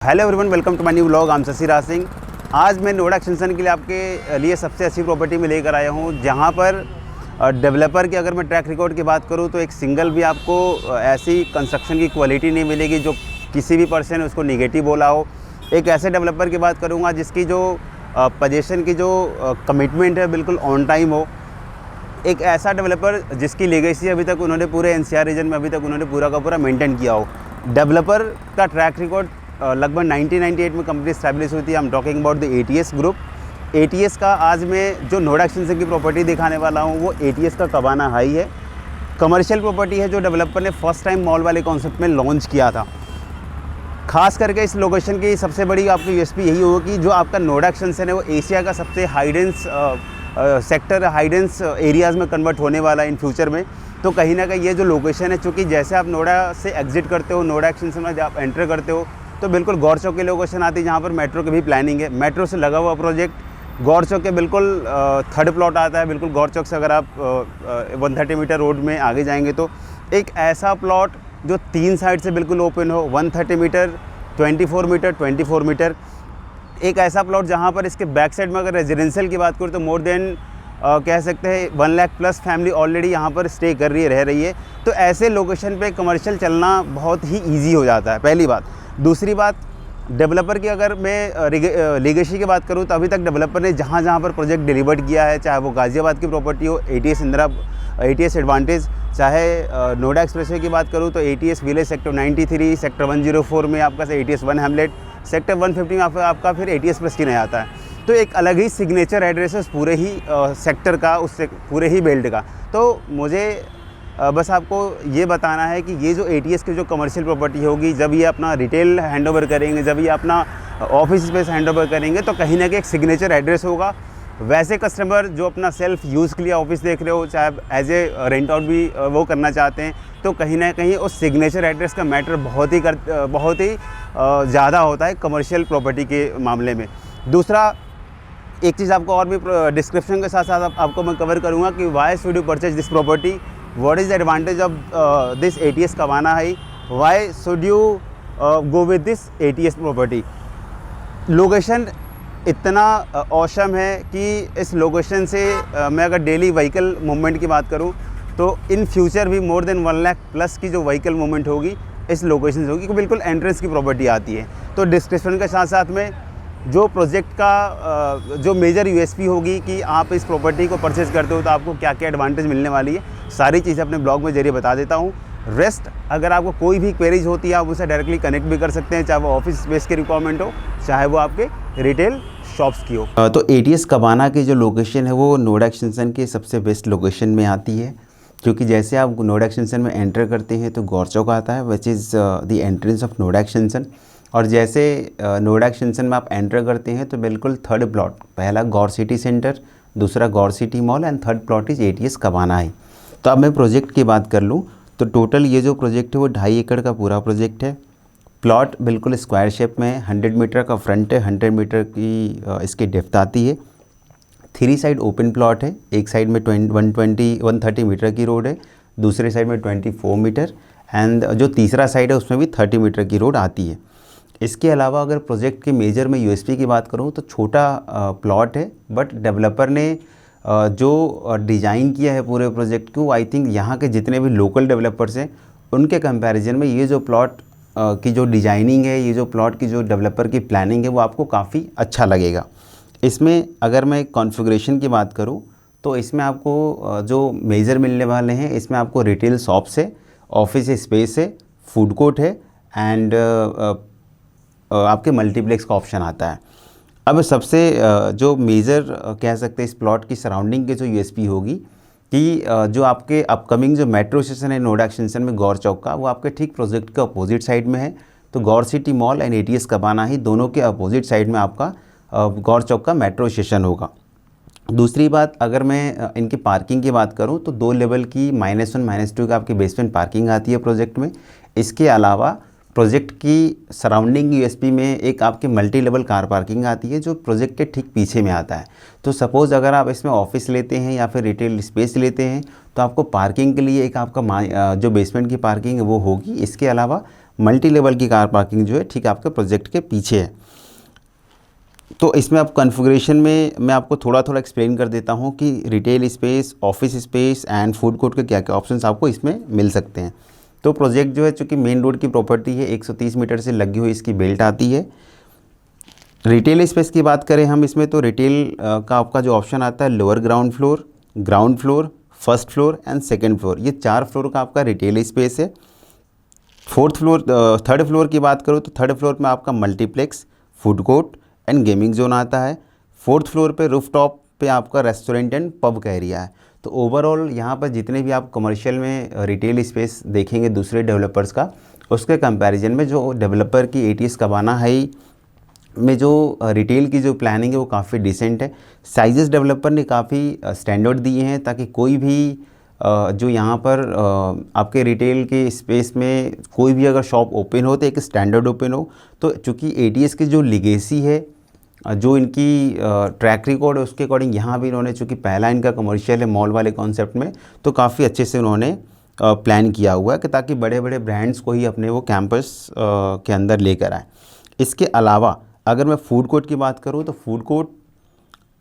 Hello everyone, welcome to my new vlog. I am Shashi Raj Singh. आज मैं Noida extension के लिए आपके लिए सबसे अच्छी प्रॉपर्टी में लेकर आया हूँ, जहाँ पर डेवलपर की अगर मैं ट्रैक रिकॉर्ड की बात करूँ तो एक सिंगल भी आपको ऐसी कंस्ट्रक्शन की क्वालिटी नहीं मिलेगी जो किसी भी पर्सन उसको निगेटिव बोला हो। एक ऐसे डेवलपर की बात करूँगा जिसकी जो पोजीशन की जो कमिटमेंट है बिल्कुल ऑन टाइम हो। एक ऐसा डेवलपर जिसकी लेगेसी अभी तक उन्होंने पूरे एनसीआर रीजन में अभी तक उन्होंने पूरा का पूरा मेंटेन किया हो। डेवलपर का ट्रैक रिकॉर्ड लगभग 1998 में कंपनी स्टैब्लिश हुई थी। I am talking about the ATS group. ATS का आज मैं जो नोएडा एक्सटेंशन की प्रॉपर्टी दिखाने वाला हूँ वो एटीएस का कबाना हाई है। कमर्शियल प्रॉपर्टी है जो डेवलपर ने फर्स्ट टाइम मॉल वाले कॉन्सेप्ट में लॉन्च किया था। खास करके इस लोकेशन की सबसे बड़ी आपकी यूएसपी यही होगी कि जो आपका नोएडा एक्सटेंशन है वो एशिया का सबसे हाईडेंस सेक्टर हाईडेंस एरियाज़ में कन्वर्ट होने वाला है इन फ्यूचर में। तो कहीं ना कहीं ये जो लोकेशन है, चूँकि जैसे आप नोएडा से एग्जिट करते हो, नोएडा एक्सटेंशन में जब आप एंटर करते हो तो बिल्कुल गौर चौक की लोकेशन आती है, जहाँ पर मेट्रो की भी प्लानिंग है। मेट्रो से लगा हुआ प्रोजेक्ट गौर चौक के बिल्कुल थर्ड प्लॉट आता है। बिल्कुल गौर चौक से अगर आप 130 मीटर रोड में आगे जाएंगे तो एक ऐसा प्लॉट जो 3 साइड से बिल्कुल ओपन हो, 130 मीटर, 24 मीटर, 24 मीटर। एक ऐसा प्लॉट जहाँ पर इसके बैक साइड में अगर रेजिडेंशियल की बात करूँ तो मोर देन कह सकते हैं 1 लाख प्लस फैमिली ऑलरेडी यहाँ पर स्टे कर रही है, रह रही है। तो ऐसे लोकेशन पे कमर्शियल चलना बहुत ही ईजी हो जाता है, पहली बात। दूसरी बात, डेवलपर की अगर मैं लीगेसी की बात करूँ तो अभी तक डेवलपर ने जहाँ जहाँ पर प्रोजेक्ट डिलीवर्ड किया है, चाहे वो गाज़ियाबाद की प्रॉपर्टी हो, एटीएस इंदिरा, एटीएस एडवांटेज, चाहे नोएडा एक्सप्रेसवे की बात करूँ तो एटीएस विलेज सेक्टर 93, सेक्टर 104 में आपका से एटीएस 1 हैमलेट, सेक्टर 150 में आपका फिर एटीएस प्रेस्टीन आ जाता है। तो एक अलग ही सिग्नेचर एड्रेस है उस पूरे ही सेक्टर का, उससे पूरे ही बेल्ट का। तो मुझे बस आपको ये बताना है कि ये जो एटीएस की जो कमर्शियल प्रॉपर्टी होगी, जब ये अपना रिटेल हैंडओवर करेंगे, जब ये अपना ऑफिस स्पेस हैंडओवर करेंगे तो कहीं ना कहीं एक सिग्नेचर एड्रेस होगा। वैसे कस्टमर जो अपना सेल्फ यूज़ के लिए ऑफिस देख रहे हो, चाहे एज ए रेंट आउट भी वो करना चाहते हैं, तो कहीं ना कहीं उस सिग्नेचर एड्रेस का मैटर बहुत ही ज़्यादा होता है कमर्शियल प्रॉपर्टी के मामले में। दूसरा, एक चीज़ आपको और भी डिस्क्रिप्शन के साथ साथ आपको मैं कवर करूँगा कि why should you purchase this property, what is the advantage of this ATS Cabana high, why should you go with this ATS property. Location इतना ऑसम है कि इस लोकेशन से मैं अगर डेली व्हीकल मूवमेंट की बात करूं तो इन फ्यूचर भी मोर देन 1 लाख प्लस की जो व्हीकल मूवमेंट होगी इस लोकेशन से होगी, क्योंकि बिल्कुल एंट्रेंस की प्रॉपर्टी आती है। तो डिस्क्रिप्शन के साथ साथ में जो प्रोजेक्ट का जो मेजर यूएसपी होगी कि आप इस प्रॉपर्टी को परचेज़ करते हो तो आपको क्या क्या एडवांटेज मिलने वाली है, सारी चीज़ें अपने ब्लॉग में जरिए बता देता हूँ। रेस्ट अगर आपको कोई भी क्वेरीज होती है आप उसे डायरेक्टली कनेक्ट भी कर सकते हैं, चाहे वो ऑफिस स्पेस की रिक्वायरमेंट हो, चाहे वो आपके रिटेल शॉप्स की हो। तो एटीएस कबाना की जो लोकेशन है वो नोएडा एक्सटेंशन के सबसे बेस्ट लोकेशन में आती है, क्योंकि जैसे आप नोएडा एक्सटेंशन में एंटर करते हैं तो गौर चौक आता है, which is the entrance of Noida extension. और जैसे नोएडा एक्सटेंशन में आप एंटर करते हैं तो बिल्कुल थर्ड प्लॉट, पहला गौर सिटी सेंटर, दूसरा Gaur city mall and third plot is ATS Cabana है। तो अब मैं प्रोजेक्ट की बात कर लूँ तो टोटल ये जो प्रोजेक्ट है वो 2.5 एकड़ का पूरा प्रोजेक्ट है। प्लॉट बिल्कुल स्क्वायर शेप में है, 100 मीटर का फ्रंट है, 100 मीटर की इसकी डेप्थ आती है। 3 साइड ओपन प्लॉट है, एक साइड में 130 मीटर की रोड है, दूसरे साइड में 24 मीटर एंड जो तीसरा साइड है उसमें भी 30 मीटर की रोड आती है। इसके अलावा अगर प्रोजेक्ट के मेजर में यूएसपी की बात करूँ तो छोटा प्लॉट है, बट डेवलपर ने जो डिज़ाइन किया है पूरे प्रोजेक्ट को, आई थिंक यहाँ के जितने भी लोकल डेवलपर्स हैं उनके कंपैरिजन में ये जो प्लॉट की जो डिज़ाइनिंग है, ये जो प्लॉट की जो डेवलपर की प्लानिंग है वो आपको काफ़ी अच्छा लगेगा। इसमें अगर मैं कॉन्फ़िगरेशन की बात करूँ तो इसमें आपको जो मेजर मिलने वाले हैं, इसमें आपको रिटेल शॉप्स है, ऑफिस स्पेस है, फूड कोर्ट है एंड आपके मल्टीप्लेक्स का ऑप्शन आता है। अब सबसे जो मेजर कह सकते हैं इस प्लॉट की सराउंडिंग के जो यूएसपी होगी कि जो आपके अपकमिंग जो मेट्रो स्टेशन है नोएडा एक्सटेंशन में गौर चौक का, वो आपके ठीक प्रोजेक्ट के अपोजिट साइड में है। तो गौर सिटी मॉल एंड एटीएस कबाना ही दोनों के अपोजिट साइड में आपका गौर चौक का मेट्रो स्टेशन होगा। दूसरी बात, अगर मैं इनकी पार्किंग की बात करूं तो 2 लेवल की -1 -2 का आपकी बेसमेंट पार्किंग आती है प्रोजेक्ट में। इसके अलावा प्रोजेक्ट की सराउंडिंग यूएसपी में एक आपके मल्टी लेवल कार पार्किंग आती है जो प्रोजेक्ट के ठीक पीछे में आता है। तो सपोज़ अगर आप इसमें ऑफिस लेते हैं या फिर रिटेल स्पेस लेते हैं तो आपको पार्किंग के लिए एक आपका जो बेसमेंट की पार्किंग है वो होगी। इसके अलावा मल्टी लेवल की कार पार्किंग जो है ठीक आपके प्रोजेक्ट के पीछे है। तो इसमें आप कॉन्फ़िगरेशन में मैं आपको थोड़ा थोड़ा एक्सप्लेन कर देता हूँ कि retail space, office space and food court के क्या क्या ऑप्शंस आपको इसमें मिल सकते हैं। तो प्रोजेक्ट जो है चूँकि मेन रोड की प्रॉपर्टी है, 130 मीटर से लगी हुई इसकी बेल्ट आती है। रिटेल स्पेस की बात करें हम इसमें, तो रिटेल का आपका जो ऑप्शन आता है lower ground floor, first floor and second floor, ये 4 फ्लोर का आपका रिटेल स्पेस है। थर्ड फ्लोर की बात करूँ तो थर्ड फ्लोर में आपका multiplex, food court and gaming zone आता है। फोर्थ फ्लोर पे रूफटॉप पे आपका रेस्टोरेंट एंड पब का एरिया है। तो ओवरऑल यहाँ पर जितने भी आप कमर्शियल में रिटेल स्पेस देखेंगे दूसरे डेवलपर्स का, उसके कंपैरिजन में जो डेवलपर की एटीएस कबाना हाई में जो रिटेल की जो प्लानिंग है वो काफ़ी डिसेंट है। साइजेस डेवलपर ने काफ़ी स्टैंडर्ड दिए हैं ताकि कोई भी जो यहाँ पर आपके रिटेल के स्पेस में कोई भी अगर शॉप ओपन हो तो एक स्टैंडर्ड ओपन हो। तो चूँकि एटीएस की जो लीगेसी है, जो इनकी ट्रैक रिकॉर्ड है, उसके अकॉर्डिंग यहाँ भी इन्होंने चूँकि पहला इनका कमर्शियल है मॉल वाले कॉन्सेप्ट में, तो काफ़ी अच्छे से उन्होंने प्लान किया हुआ है कि ताकि बड़े बड़े ब्रांड्स को ही अपने वो कैंपस के अंदर लेकर आए। इसके अलावा अगर मैं फूड कोर्ट की बात करूँ तो फूड कोर्ट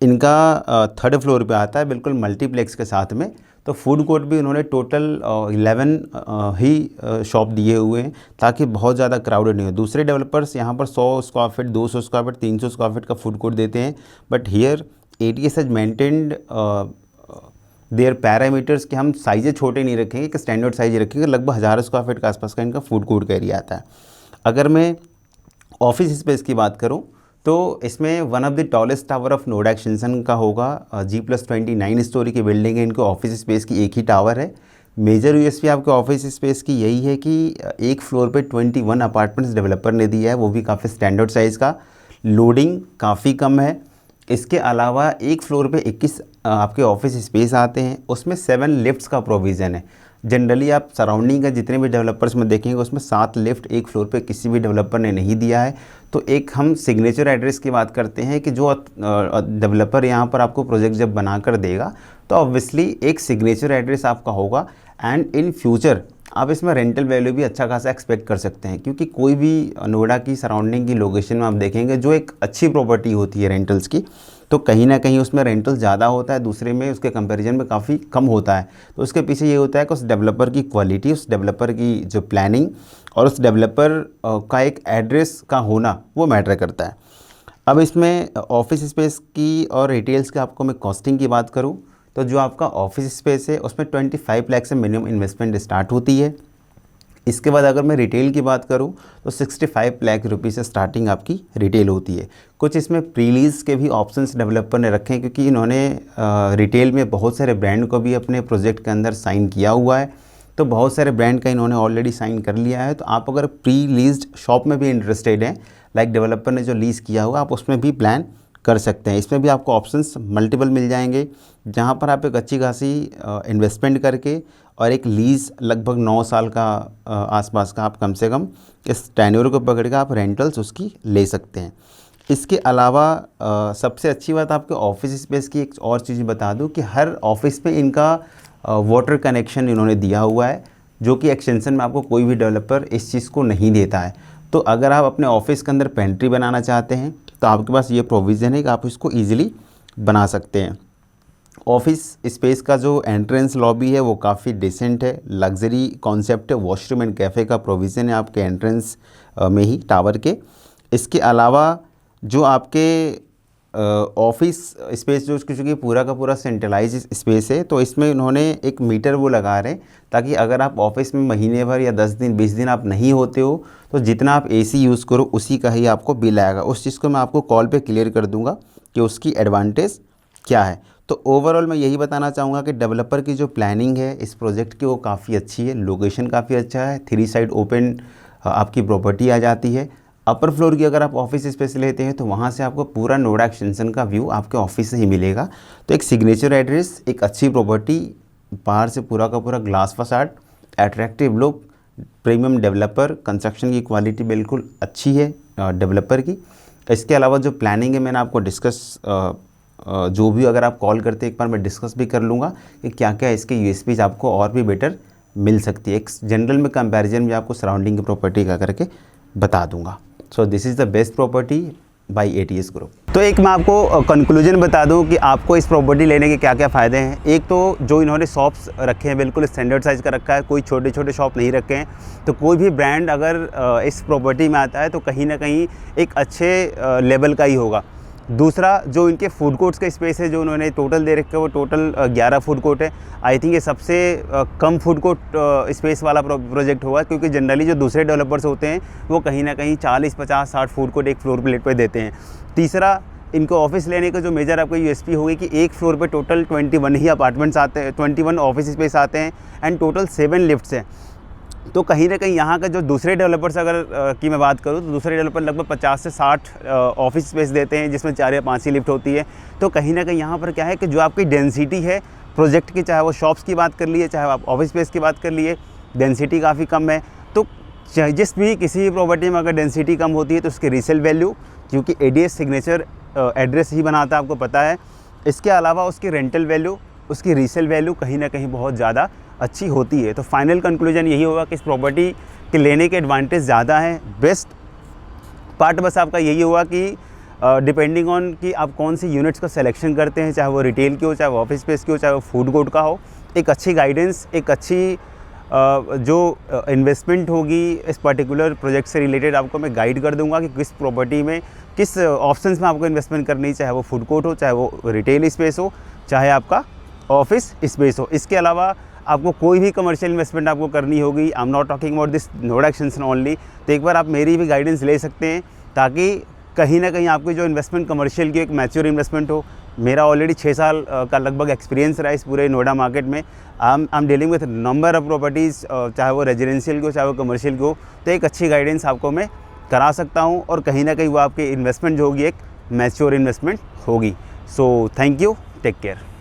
इनका थर्ड फ्लोर पे आता है बिल्कुल मल्टीप्लेक्स के साथ में। तो फूड कोर्ट भी उन्होंने टोटल 11 ही शॉप दिए हुए हैं ताकि बहुत ज़्यादा क्राउडेड नहीं हो। दूसरे डेवलपर्स यहाँ पर 100 square feet, 200 square feet, 300 square feet का फूड कोर्ट देते हैं, but here ATS has maintained their parameters कि हम साइज़ें छोटे नहीं रखेंगे, कि स्टैंडर्ड साइज रखेंगे। लगभग 1000 स्क्वायर फीट के आसपास का इनका फूड कोर्ट का एरिया आता है। अगर मैं ऑफिस स्पेस की बात करूं तो इसमें one of the tallest tower of Noida extension का होगा। G+29 स्टोरी की बिल्डिंग है, इनके ऑफिस स्पेस की एक ही टावर है। मेजर यूएसपी आपके ऑफिस स्पेस की यही है कि एक फ्लोर पे 21 अपार्टमेंट्स डेवलपर ने दिया है, वो भी काफ़ी स्टैंडर्ड साइज़ का। लोडिंग काफ़ी कम है। इसके अलावा एक फ्लोर पे 21 आपके ऑफिस स्पेस आते हैं, उसमें 7 लिफ्ट्स का प्रोविज़न है। जनरली आप सराउंडिंग का जितने भी डेवलपर्स में देखेंगे उसमें 7 लिफ्ट एक फ्लोर पे किसी भी डेवलपर ने नहीं दिया है। तो एक हम सिग्नेचर एड्रेस की बात करते हैं कि जो डेवलपर यहाँ पर आपको प्रोजेक्ट जब बना कर देगा तो ऑब्वियसली एक सिग्नेचर एड्रेस आपका होगा। एंड इन फ्यूचर आप इसमें रेंटल वैल्यू भी अच्छा खासा एक्सपेक्ट कर सकते हैं, क्योंकि कोई भी नोएडा की सराउंडिंग की लोकेशन में आप देखेंगे जो एक अच्छी प्रॉपर्टी होती है रेंटल्स की, तो कहीं ना कहीं उसमें रेंटल ज़्यादा होता है, दूसरे में उसके कंपैरिजन में काफ़ी कम होता है। तो उसके पीछे ये होता है कि उस डेवलपर की क्वालिटी, उस डेवलपर की जो प्लानिंग और उस डेवलपर का एक एड्रेस का होना वो मैटर करता है। अब इसमें ऑफिस स्पेस की और रिटेल्स के आपको मैं कॉस्टिंग की बात करूँ तो जो आपका ऑफिस स्पेस है उसमें 25 लाख से मिनिमम इन्वेस्टमेंट स्टार्ट होती है। इसके बाद अगर मैं रिटेल की बात करूं तो 65 लाख रुपीज़ से स्टार्टिंग आपकी रिटेल होती है। कुछ इसमें प्रीलीज के भी ऑप्शंस डेवलपर ने रखे हैं, क्योंकि इन्होंने रिटेल में बहुत सारे ब्रांड को भी अपने प्रोजेक्ट के अंदर साइन किया हुआ है। तो बहुत सारे ब्रांड का इन्होंने ऑलरेडी साइन कर लिया है। तो आप अगर प्री लीज्ड शॉप में भी इंटरेस्टेड हैं, लाइक डेवलपर ने जो लीज़ किया हुआ, आप उसमें भी प्लान कर सकते हैं। इसमें भी आपको ऑप्शंस मल्टीपल मिल जाएंगे, जहां पर आप एक अच्छी खासी इन्वेस्टमेंट करके और एक लीज़ लगभग 9 साल का आसपास का आप कम से कम इस टेन्योर को पकड़ के आप रेंटल्स उसकी ले सकते हैं। इसके अलावा सबसे अच्छी बात आपके ऑफिस स्पेस की एक और चीज़ बता दूं कि हर ऑफिस पे इनका वाटर कनेक्शन इन्होंने दिया हुआ है, जो कि एक्सटेंशन में आपको कोई भी डेवलपर इस चीज़ को नहीं देता है। तो अगर आप अपने ऑफिस के अंदर पेंट्री बनाना चाहते हैं तो आपके पास ये प्रोविज़न है कि आप इसको ईजिली बना सकते हैं। ऑफिस स्पेस का जो एंट्रेंस लॉबी है वो काफ़ी डिसेंट है, लग्जरी कॉन्सेप्ट है। वॉशरूम एंड कैफ़े का प्रोविज़न है आपके एंट्रेंस में ही टावर के। इसके अलावा जो आपके ऑफिस स्पेस जो उसकी चूँकि पूरा का पूरा सेंट्रलाइज स्पेस है, तो इसमें उन्होंने एक मीटर वो लगा रहे हैं ताकि अगर आप ऑफिस में महीने भर या 10 दिन 20 दिन आप नहीं होते हो तो जितना आप एसी यूज़ करो उसी का ही आपको बिल आएगा। उस चीज़ को मैं आपको कॉल पे क्लियर कर दूंगा कि उसकी एडवांटेज क्या है। तो ओवरऑल मैं यही बताना चाहूँगा कि डेवलपर की जो प्लानिंग है इस प्रोजेक्ट की वो काफ़ी अच्छी है, लोकेशन काफ़ी अच्छा है, 3 साइड ओपन आपकी प्रॉपर्टी आ जाती है। अपर फ्लोर की अगर आप ऑफिस स्पेस लेते हैं तो वहाँ से आपको पूरा नोएडा एक्सटेंशन का व्यू आपके ऑफिस से ही मिलेगा। तो एक सिग्नेचर एड्रेस, एक अच्छी प्रॉपर्टी, बाहर से पूरा का पूरा glass facade, attractive look, premium developer, construction की क्वालिटी बिल्कुल अच्छी है डेवलपर की। इसके अलावा जो प्लानिंग है मैंने आपको डिस्कस जो भी अगर आप कॉल करते एक बार मैं डिस्कस भी कर लूँगा कि क्या क्या इसके यूएसपीज आपको और भी बेटर मिल सकती है। एक जनरल में कंपैरिजन भी आपको सराउंडिंग की प्रॉपर्टी का करके बता दूंगा। So this is the best property bye ATS group. तो एक मैं आपको कंक्लूजन बता दूं कि आपको इस प्रॉपर्टी लेने के क्या क्या फ़ायदे हैं। एक तो जो इन्होंने शॉप्स रखे हैं बिल्कुल स्टैंडर्ड साइज़ का रखा है, कोई छोटे छोटे शॉप नहीं रखे हैं। तो कोई भी ब्रांड अगर इस प्रॉपर्टी में आता है तो कहीं ना कहीं एक अच्छे लेवल का ही होगा। दूसरा, जो इनके फूड कोर्ट्स का स्पेस है जो उन्होंने टोटल दे रखे है वो टोटल 11 फूड कोर्ट है। आई थिंक ये सबसे कम फूड कोर्ट स्पेस वाला प्रोजेक्ट होगा, क्योंकि जनरली जो दूसरे डेवलपर्स होते हैं वो कहीं ना कहीं 40, 50, 60 फूड कोर्ट एक फ्लोर प्लेट पे देते हैं। तीसरा, इनको ऑफिस लेने का जो मेजर आपको USP होगी कि एक फ्लोर पे टोटल 21 ही अपार्टमेंट्स आते हैं, 21 ऑफिस स्पेस आते हैं एंड टोटल 7 लिफ्ट्स हैं। तो कहीं ना कहीं यहाँ का जो दूसरे डेवलपर्स अगर की मैं बात करूँ तो दूसरे डेवलपर लगभग 50 से 60 ऑफिस स्पेस देते हैं, जिसमें 4 या 5 ही लिफ्ट होती है। तो कहीं ना कहीं यहाँ पर क्या है कि जो आपकी डेंसिटी है प्रोजेक्ट की, चाहे वो शॉप्स की बात कर लिए, चाहे आप ऑफिस स्पेस की बात कर लिए, डेंसिटी काफ़ी कम है। तो जिस भी किसी भी प्रॉपर्टी में अगर डेंसिटी कम होती है तो उसकी रीसेल वैल्यू, क्योंकि ADS सिग्नेचर एड्रेस ही बनाता है, आपको पता है। इसके अलावा उसकी रेंटल वैल्यू, उसकी रीसेल वैल्यू कहीं ना कहीं बहुत ज़्यादा अच्छी होती है। तो फाइनल कंक्लूजन यही होगा कि इस प्रॉपर्टी के लेने के एडवांटेज ज़्यादा हैं। बेस्ट पार्ट बस आपका यही होगा कि डिपेंडिंग ऑन कि आप कौन सी यूनिट्स का सिलेक्शन करते हैं, चाहे वो रिटेल की हो, चाहे वो ऑफिस स्पेस की हो, चाहे वो फूड कोर्ट का हो, एक अच्छी गाइडेंस, एक अच्छी जो इन्वेस्टमेंट होगी इस पर्टिकुलर प्रोजेक्ट से रिलेटेड आपको मैं गाइड कर दूंगा कि किस प्रॉपर्टी में, किस ऑप्शंस में आपको इन्वेस्टमेंट करनी है, चाहे वो फूड कोर्ट हो, चाहे वो रिटेल स्पेस हो, चाहे आपका ऑफिस स्पेस हो। इसके अलावा आपको कोई भी कमर्शियल इन्वेस्टमेंट आपको करनी होगी, I am not talking about this Noida extension only, तो एक बार आप मेरी भी गाइडेंस ले सकते हैं, ताकि कहीं ना कहीं आपकी जो इन्वेस्टमेंट कमर्शियल की एक मैच्योर इन्वेस्टमेंट हो। मेरा ऑलरेडी 6 साल का लगभग एक्सपीरियंस रहा है इस पूरे नोएडा मार्केट में। I am dealing with number of properties, चाहे वो रेजिडेंशियल की हो, चाहे वो कमर्शियल की हो। तो एक अच्छी गाइडेंस आपको मैं करा सकता हूँ और कहीं ना कहीं वो आपकी इन्वेस्टमेंट जो होगी एक मैच्योर इन्वेस्टमेंट होगी। So thank you, take care.